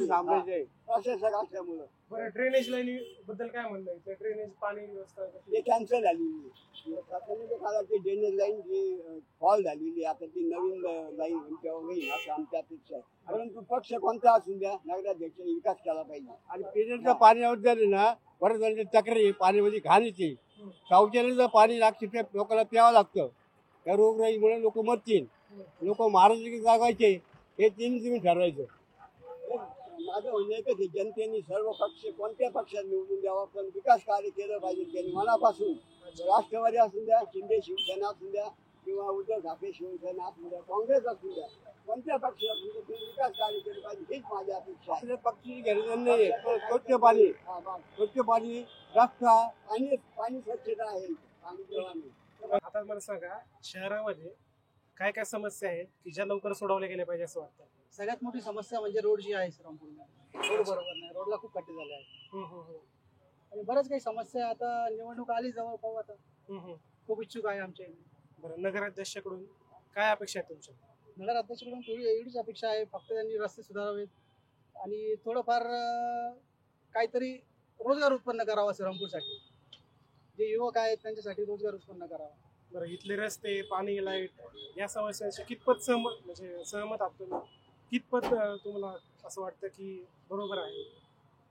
थांबायचे प्रशासक असल्यामुळं. बरं, ड्रेनेज लाईन बद्दल काय म्हणणं आहे? ड्रेनेज पाणी व्यवस्था ते कॅन्सल झालेली शासनाच्या काळात ड्रेनेज लाईन जी फॉल झालेली आता ती नवीन लाईन होईल असं आमची अपेक्षा आहे. परंतु पक्ष कोणता असून द्या, नगराध्यक्ष विकास केला पाहिजे. आणि पिण्याचं पाणी अवजारे ना बरेच तक्रारी पाण्यामध्ये घाण येते. शौचालयाचं पाणी लागते, लोकांना प्यावं लागतं. त्या रोगराईमुळे लोक मरतील, लोक महाराज जागायचे, हे तुम्ही ठरवायचं. माझं म्हणणं एकच आहे, जनतेने सर्व पक्ष कोणत्या पक्षात निवडून द्यावा, पण विकास कार्य केलं पाहिजे त्यांनी मनापासून. राष्ट्रवादी असून द्या, शिंदे शिवसेना असून द्या किंवा उद्धव ठाकरे शिवसेना असून द्या, काँग्रेस असून द्या, कोणत्या पक्ष असून द्या, त्यांनी विकास कार्य केलं पाहिजे हीच माझी अपेक्षा आहे. पक्षी गरज नाही. स्वच्छ पाणी, स्वच्छ पाणी, रस्ता आणि पाणी स्वच्छता आहे. आता मला सांगा, शहरामध्ये काय काय समस्या आहेत की ज्या लवकर सोडवल्या गेल्या पाहिजे असं वाटतं? सगळ्यात मोठी समस्या म्हणजे रोड जी आहे श्रीरामपूरमध्ये, रोड बरोबर नाही, रोडला खूप खड्डे झाले आहेत. आणि बऱ्याच काही समस्या आता निवडणूक आली जवळ, पाहू आता. खूप इच्छुक आहे आमच्या. बरं, नगराध्यक्षाकडून काय अपेक्षा आहे तुमच्या? नगराध्यक्षाकडून एवढीच अपेक्षा आहे, फक्त त्यांनी रस्ते सुधारावेत आणि थोडंफार काहीतरी रोजगार उत्पन्न करावा श्रीरामपूरसाठी. जे युवक आहेत त्यांच्यासाठी रोजगार उत्पन्न करावा. बरं, इथले रस्ते, पाणी, लाईट या समस्यांशी कितपत सहमत आहात तुम्ही? कितपत तुम्हाला असं वाटतं की बरोबर आहे?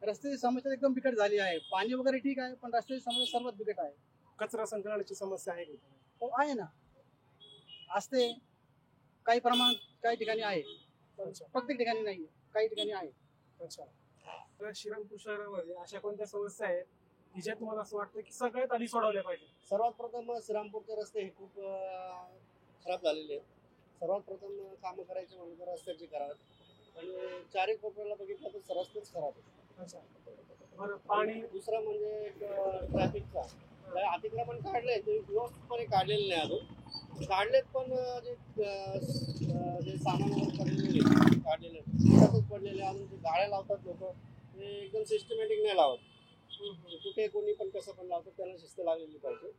रस्त्याची समस्या एकदम बिकट झाली आहे. पाणी वगैरे ठीक आहे, पण रस्त्याची समस्या सर्वात बिकट आहे. कचरा संकलनाची समस्या आहे का? हो आहे ना, असते काही प्रमाणात, काही ठिकाणी आहे, प्रत्येक ठिकाणी नाही, काही ठिकाणी आहे. अच्छा, श्रीरामपूर शहरामध्ये अशा कोणत्या समस्या आहेत की ज्या तुम्हाला असं वाटतं की सगळ्यात आधी सोडवल्या पाहिजे? सर्वात प्रथम श्रीरामपूरचे रस्ते हे खूप खराब झालेले आहेत. सर्वात प्रथम कामं करायचे म्हणजे तर रस्त्याची करावेत आणि चारही कोपऱ्याला बघितलं तर रस्तेच खराब आहेत. अच्छा, बरं, पाणी. दुसरा म्हणजे ट्रॅफिकचा अतिक्रमण काढले ते व्यवस्थितपणे काढलेले नाही अजून. काढलेत पण जे सामान पडलेले काढलेले तसंच पडलेले अजून ते गाड्या लावतात लोक, ते एकदम सिस्टमॅटिक नाही लावत. कुठे कोणी पण कसं पण लावतात, त्यांना शिस्त लागलेली पाहिजे.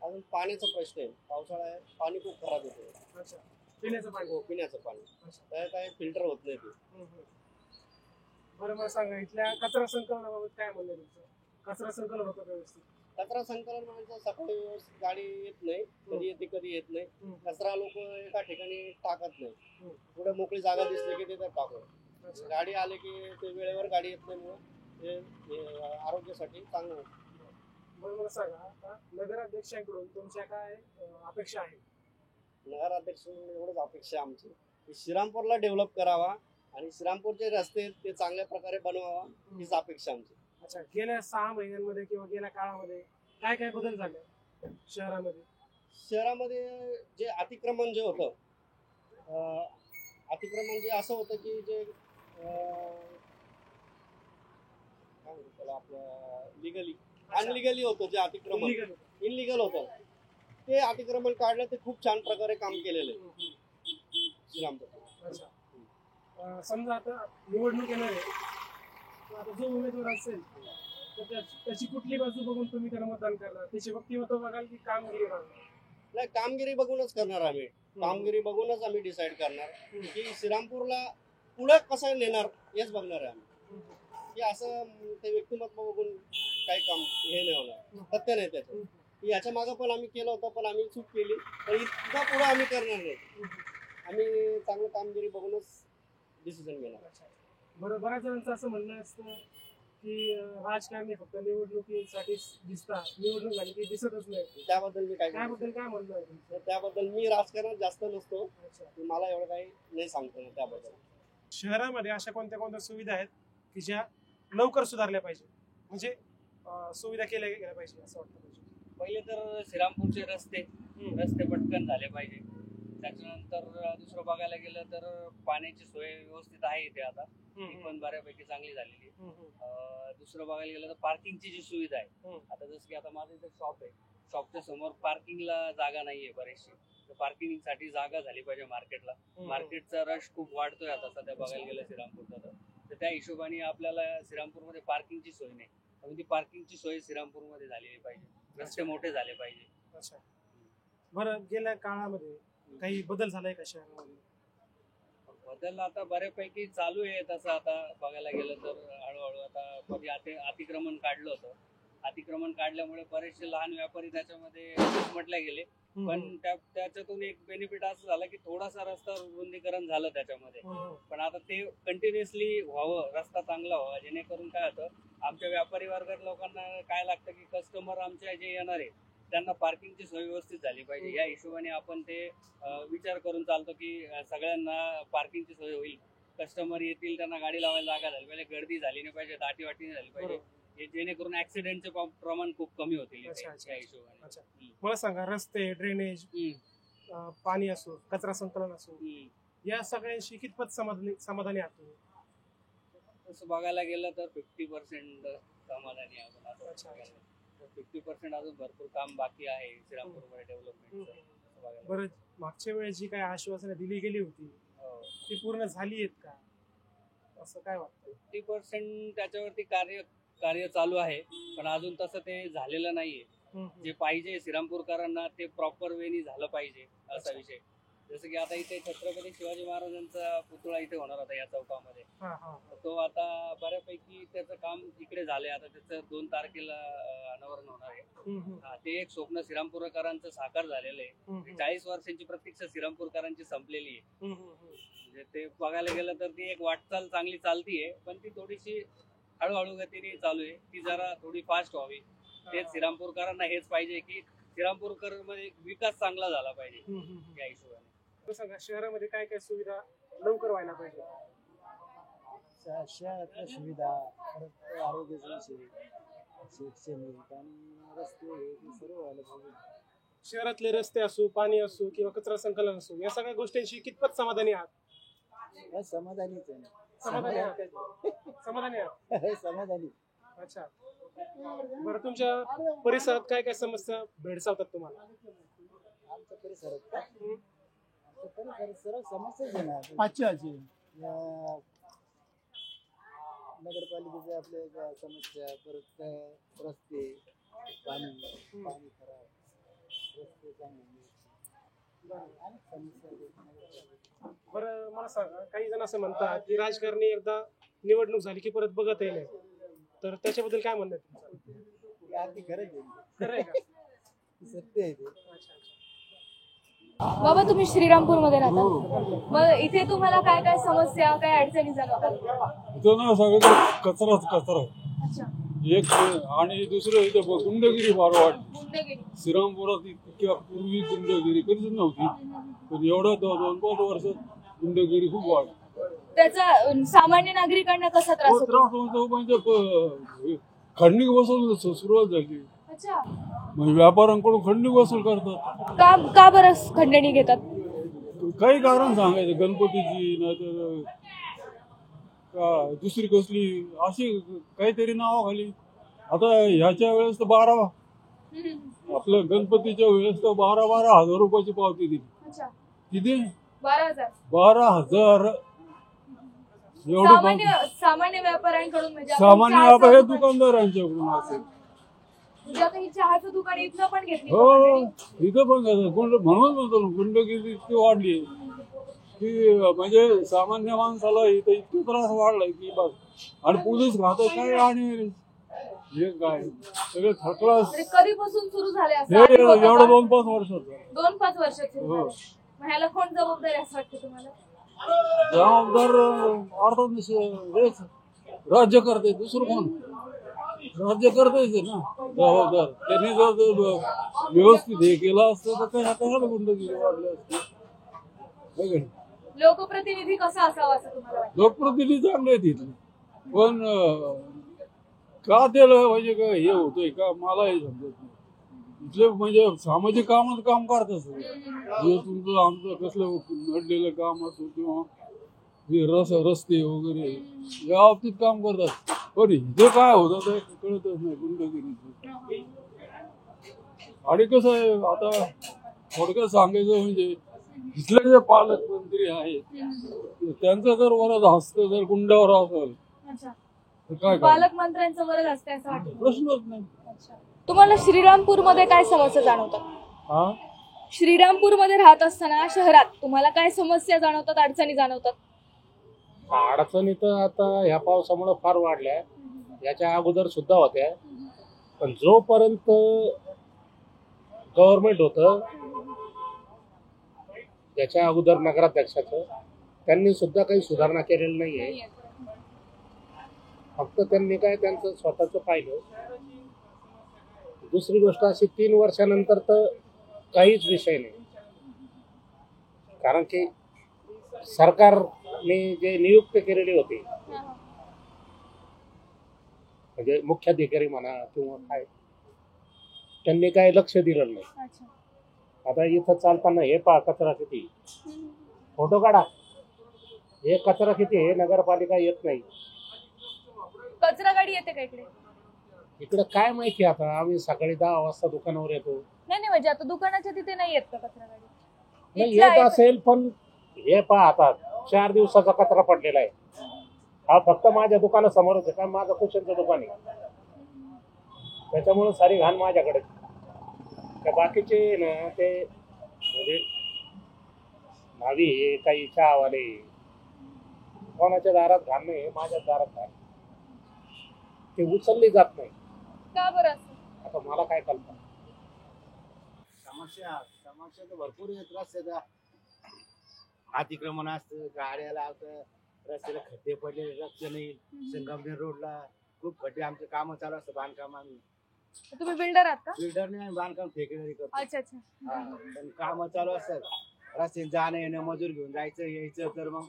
अजून पाण्याचा प्रश्न आहे, पावसाळा आहे, पाणी खूप खराब येते. पिण्याचं पाणी? हो, पिण्याचं पाणी त्या काय फिल्टर होत नाही ते. बरं, मला सांगा, इथल्या कचरा संकलनाबाबत काय म्हणणं तुमचं? कचरा संकलन होतं व्यवस्थित? कचरा संकलन म्हणजे सकाळी व्यवस्थित गाडी येत नाही, कधी येते कधी येत नाही. कचरा लोक एका ठिकाणी टाकत नाही, पुढे मोकळी जागा दिसली की ते टाकत. गाडी आले की ते वेळेवर गाडी येत नाही, हे आरोग्यासाठी चांगलं होतं. बरं, मला सांगा, आता नगराध्यक्षांकडून तुमच्या काय अपेक्षा आहेत? नगराध्यक्षांकडून एवढंच अपेक्षा आहे आमची की श्रीरामपूरला डेव्हलप करावा आणि श्रीरामपूरचे रस्ते ते चांगल्या प्रकारे बनवावा, हीच अपेक्षा आमची. अच्छा, गेल्या 6 महिन्यांमध्ये किंवा गेल्या काळामध्ये काय काय बदल झाले शहरामध्ये? शहरामध्ये जे अतिक्रमण जे होतं, अतिक्रमण जे असं होतं की जे काय म्हणतो त्याला, आपलं लिगली अनलिगली होतं, जे अतिक्रमण इनलिगल होतं ते अतिक्रमण काढलं. ते खूप छान प्रकारे काम केलेलं आहे श्रीरामपूर. अच्छा, समजा आता निवडणूक येणार आहे, आता जो उमेदवार असेल तर त्याची कुठली बाजू बघून तुम्ही त्याला मतदान करणार? त्याची व्यक्तिमत्व बघाल की कामगिरी बघाल? नाही, कामगिरी बघूनच करणार आम्ही. कामगिरी बघूनच आम्ही डिसाईड करणार की श्रीरामपूरला पुढे कसं नेणार हेच बघणार आहे आम्ही. की असं ते व्यक्तिमत्व बघून काही काम हे नाही होणार, सत्य नाही त्याचं. याच्या मागं पण आम्ही केलं होतं, पण आम्ही चूक केली, तर इतका पुढे आम्ही करणार नाही. आम्ही चांगलं कामगिरी बघूनच डिसिजन घेणार. बरं, बऱ्याच जणांचं असं म्हणणं असतं की राजकारणी फक्त निवडणुकीसाठीच दिसतात, निवडणूक झाली की दिसतच नाही. त्याबद्दल मी काय त्याबद्दल काय म्हणणं आहे तुमचं? त्याबद्दल मी राजकारणात जास्त नसतो, मला एवढं काही नाही सांगतो ना त्याबद्दल. शहरामध्ये अशा कोणत्या कोणत्या सुविधा आहेत की ज्या लवकर सुधारल्या पाहिजे, म्हणजे सुविधा केल्या गेल्या पाहिजे असं वाटतं? पहिले तर श्रीरामपूरचे रस्ते पटकन झाले पाहिजे. त्याच्यानंतर दुसरं बघायला गेलं तर पाण्याची सोय व्यवस्थित आहे इथे आता, ती पण बऱ्यापैकी चांगली झालेली आहे. दुसरं बघायला गेलं तर पार्किंगची जी सुविधा आहे, आता जसं की आता माझं इथे शॉप आहे, शॉपच्या समोर पार्किंगला जागा नाहीये बरेचशी, तर पार्किंगसाठी जागा झाली पाहिजे मार्केटला. मार्केटचा रश खूप वाढतोय आता सध्या बघायला गेलं श्रीरामपूरचा, तर त्या हिशोबाने आपल्याला श्रीरामपूरमध्ये पार्किंगची सोय नाही, तर ती पार्किंगची सोय श्रीरामपूरमध्ये झालेली पाहिजे, रस्ते मोठे झाले पाहिजे. अच्छा, बरं, गेल्या काळामध्ये काही बदल झालाय का शहरामध्ये? बदल आता बऱ्यापैकी चालू आहे तसं, आता बघायला गेलं तर हळूहळू. आता कधी अतिक्रमण काढलं होतं, अतिक्रमण काढल्यामुळे बरेचसे लहान व्यापारी त्याच्यामध्ये म्हटले गेले, पण त्याच्यातून एक बेनिफिट असं झालं की थोडासा रस्ता रुंदीकरण झालं त्याच्यामध्ये, पण आता ते कंटिन्युअसली व्हावं, रस्ता चांगला व्हावा, जेणेकरून काय होतं आमच्या व्यापारी वर्गात लोकांना काय लागतं की कस्टमर आमच्या जे येणार आहे त्यांना पार्किंगची सोय व्यवस्थित झाली पाहिजे. या हिशोबाने आपण ते विचार करून चालतो की सगळ्यांना पार्किंगची सोय होईल, कस्टमर येतील त्यांना गाडी लावायला जागा झाली पाहिजे, गर्दी झाली नाही पाहिजे, दाटीवाटी झाली पाहिजे, जेणेकरून ऍक्सिडेंटचे प्रमाण खूप कमी होतील या हिशोबाने. मला सांगा, रस्ते, ड्रेनेज, पाणी असो, कचरा संकलन असो, या सगळ्यांशी कितपत समाधानी आहात तुम्ही? तसं बघायला गेलं तर 50% समाधानी आहे. 50% अजून भरपूर काम बाकी आहे श्रीरामपूरमध्ये डेव्हलपमेंट. बरं, मागच्या वेळेस जी काही आश्वासनं दिली गेली होती ती पूर्ण झाली आहेत का, असं काय वाटतं? 50% त्याच्यावरती कार्य चालू आहे, पण अजून तसं ते झालेलं नाहीये. जे पाहिजे श्रीरामपूरकरांना ते प्रॉपर वेनी झालं पाहिजे असा विषय. जसं की आता इथे छत्रपती शिवाजी महाराजांचा पुतळा इथे होणार होता या चौकामध्ये, तो आता बऱ्यापैकी त्याचं काम इकडे झालंय, आता त्याचं 2 तारखेला अनावरण होणार आहे. ते एक स्वप्न श्रीरामपूरकरांचं साकार झालेलं आहे. 40 वर्षांची प्रतीक्षा श्रीरामपूरकरांची संपलेली आहे. म्हणजे ते बघायला गेलं तर ती एक वाटचाल चांगली चालतीये, पण ती थोडीशी हळूहळू गतीने चालू आहे, ती जरा थोडी फास्ट व्हावी. तेच श्रीरामपूरकरांना हेच पाहिजे की श्रीरामपूरकर मध्ये विकास चांगला झाला पाहिजे या हिशोबाने. सांगा, शहरामध्ये काय काय सुविधा लवकर व्हायला पाहिजे? शहरातल्या सुविधा, परत आरोग्याची शैक्षणिक आणि रस्ते हे सर्व व्हायला पाहिजे. शहरातले रस्ते असो, पाणी असो किंवा कचरा संकलन असो, या सगळ्या गोष्टींशी कितपत समाधानी आहात? समाधानीच आहे. समाधानी आहात? समाधानी. अच्छा, बरं, तुमच्या परिसरात काय काय समस्या भेडसावतात तुम्हाला? आमच्या परिसरात सर्व समस्याच आहे ना. नगरपालिकेचे आपल्या समस्या, परत रस्ते, पाणी खराब, रस्ते चांगले, अनेक समस्या. बरं, मला सांगा, काही जण असं म्हणतात की राजकारणी एकदा निवडणूक झाली की परत बघत येईल, तर त्याच्याबद्दल काय म्हणणं आहे तुमचं? अगदी खरं आहे का? सत्य आहे ते. बाबा, तुम्ही श्रीरामपूरमध्ये राहता, मग इथे तुम्हाला काय काय समस्या, काय अडचणी जाणवतात? इथं ना सगळं कचरा एक, आणि दुसरं इथं गुंडगिरी फार वाढली. श्रीरामपुरात इतक्या पूर्वी गुंडगिरी कधीच नव्हती, पण एवढ्या 2-5 वर्षात गुंडगिरी खूप वाढली. त्याचा सामान्य नागरिकांना कसा त्रास होतो? म्हणजे खंडणी वसूल सुरुवात झाली, म्हणजे व्यापाऱ्यांकडून खंडणी वसूल करतात. का बरं खंडणी घेतात? काही कारण सांगायचं, गणपतीची नाहीतर दुसरी कसली अशी काहीतरी नावाखाली. आता ह्याच्या वेळेस तर 12 आपलं गणपतीच्या वेळेस तर 12,000 रुपयाची पावती दिली. किती? 12,000. सामान्य व्यापाऱ्यांकडून, म्हणजे सामान्य व्यापार हे दुकानदारांच्याकडून असेल. चहाचं दुकान इथं पण घेतली. हो, इथं पण म्हणून म्हणतो गुंडगिरी इतकी वाढली की म्हणजे सामान्य माणसाला इथं इतका त्रास वाढलाय की बस. आणि पोलीस खातं काय आणि हे काय सगळं थकला. कधीपासून सुरू झाले? एवढं 2-5 वर्षात. 2-5 वर्षात सुरू झाले. मग ह्याला कोण जबाबदार आहे असं वाटतं तुम्हाला? जबाबदार अर्थात हेच राज्यकर्ते, दुसरं कोण? राज्यकर्तेच आहे ना जबाबदार. त्यांनी जर ते व्यवस्थित हे केलं असतं तर कशाला गुंडगिरी वाढली असते. है का नाही? लोकप्रतिनिधी कसा असावा असं तुम्हाला वाटतं? लोकप्रतिनिधी चांगले आहेत इथले, पण का त्याला म्हणजे का हे होतंय का मला हे समजत नाही. इथले म्हणजे सामाजिक कामात काम करतात सगळे. जे तुमचं आमचं कसलं नडलेलं काम असो किंवा हे रस्ते वगैरे या बाबतीत काम करतात. पण इथे काय होतं ते कळतच नाही गुंडगिरीचं. आणि कसं आहे आता थोडक्यात सांगायचं म्हणजे इथले जे पालकमंत्री आहेत त्यांचं जर वरद हस्त जर गुंडावर असेल तर काय पालकमंत्र्यांचं वरद असते असं वाटतं? प्रश्नच नाही. तुम्हाला श्रीरामपूरमध्ये काय समस्या जाणवतात? हा, श्रीरामपूरमध्ये राहत असताना शहरात तुम्हाला काय समस्या जाणवतात, अडचणी जाणवतात? अडचणी तर आता ह्या पावसामुळे फार वाढल्या, याच्या अगोदर सुद्धा होत्या. पण जोपर्यंत गव्हर्नमेंट होतं त्याच्या अगोदर नगराध्यक्षाचं, त्यांनी सुद्धा काही सुधारणा केलेली नाहीये. फक्त त्यांनी काय त्यांचं स्वतःचं पाहिलं. दुसरी गोष्ट अशी 3 वर्षानंतर तर काहीच विषय नाही. कारण की सरकारने जे नियुक्त केलेले होते म्हणजे मुख्याधिकारी म्हणा किंवा काय, त्यांनी काय लक्ष दिलं नाही. आता इथं चालताना हे पहा कचरा किती, फोटो काढा, हे कचरा किती, हे नगरपालिका येत नाही. कचरा गाडी येते का इकडे? इकडे काय माहिती, आता आम्ही सकाळी 10 वाजता दुकानावर येतो. नाही म्हणजे आता दुकानाच्या तिथे नाही येत का कचरा गाडी? नाही येत असेल, पण हे पहा आता 4 दिवसाचा कचरा पडलेला आहे. हा फक्त माझ्या दुकानासमोरच आहे, कारण माझं कुशनचं दुकान आहे, त्याच्यामुळे सारी घाण माझ्याकडे. त्या बाकीचे ना ते म्हणजे नावी हे काही चहावाले कोणाच्या दारात घाण नाही, माझ्याच दारात घाण, ते उचलली जात नाही. का बरं असं? आता मला काय कल्पना. समस्या तर भरपूर आहेत. रस्त्याचा अतिक्रमण असतं, गाड्या लावतं, रस्त्याला खड्डे पडले, रस्ते नाही. संगमनेर रोडला खूप खड्डे. आमचे काम चालू असतं बांधकाम. आम्ही तुम्ही बिल्डर आहात का? बिल्डर नाही, ठेकेदारी करतो. अच्छा. पण काम चालू असतात. रस्ते जाणं येणं, मजूर घेऊन जायचं यायचं, तर मग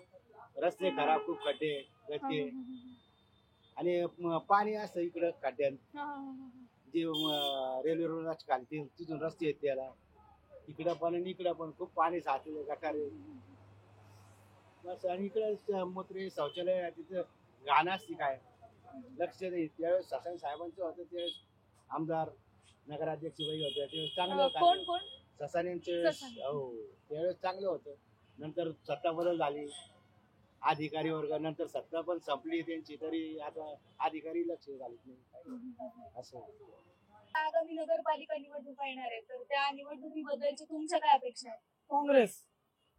रस्ते खराब, खूप खड्डे गच्चे. आणि पाणी असतं इकडं खड्ड्यात, जे रेल्वे रोडला खाली तिथून रस्ते आहेत त्याला, इकडं पण आणि इकडं पण खूप पाणी साचले, गटारे बस. आणि इकडं मूत्रे शौचालय, तिथं घाण असते, काय लक्ष नाही. त्यावेळेस शासन साहेबांचं होतं, त्यावेळेस आमदार नगराध्यक्ष बाई होत्या, त्यावेळेस चांगलं कोण? ससानेंचं. हो, त्यावेळेस चांगलं होतं. नंतर सत्ता बदल झाली, अधिकारी वर्ग, नंतर सत्ता पण संपली त्यांची, तरी आता अधिकारी लक्ष घालत नाही असं. आगामी नगरपालिका निवडणुका येणार आहे, तर त्या निवडणुकीबद्दलची तुमच्या काय अपेक्षा आहेत? काँग्रेस.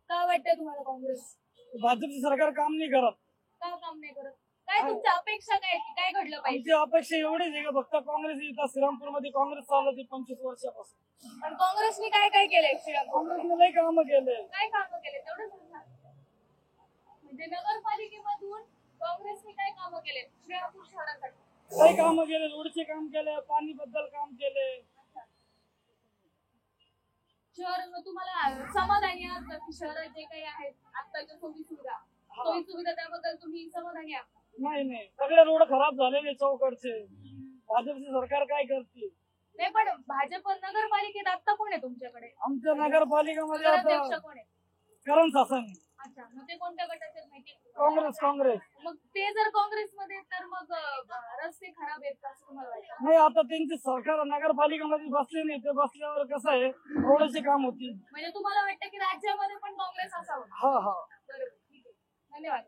का वाटतं तुम्हाला काँग्रेस? भाजपचं सरकार काम नाही करत. का काम नाही करत? काय तुमच्या अपेक्षा काय, काय घडलं पाहिजे? आमची अपेक्षा एवढीच आहे का फक्त काँग्रेस इथं श्रीरामपूरमध्ये काँग्रेस चालवते 25 वर्षापासून. पण काँग्रेसने काय काय केलंय श्रीरामपूर? काँग्रेसने लई कामं केले. काय कामं केले तेवढं सांगा. म्हणजे नगरपालिकेमधून काँग्रेसने काय कामं केले श्रीरामपूर शहरासाठी? काही कामं केले, रोडचे काम केले, पाणी बद्दल काम केले. शहर तुम्हाला समाधानी आहात की शहरात जे काही आहेत आताच्या सोयी सुविधा त्याबद्दल तुम्ही समाधानी आहात? नाही, सगळे रोड खराब झालेले चौकडचे. भाजपचे सरकार काय करते? नाही, पण भाजप नगरपालिकेत आता कोण आहे तुमच्याकडे? आमच्या नगरपालिकेमध्ये नगराध्यक्ष कोण आहे? करण सासने. अच्छा, मग ते कोणत्या गटाचे आहेत माहिती? काँग्रेस. मग ते जर काँग्रेसमध्ये तर मग रस्ते खराब आहेत असं तुम्हाला वाटतं? नाही, आता त्यांचे सरकार नगरपालिकेमध्ये बसले नाही, ते बसल्यावर कसं आहे रोडचे काम होतील. म्हणजे तुम्हाला वाटतं की राज्यामध्ये पण काँग्रेस असावं? हा. बरोबर, ठीक आहे, धन्यवाद.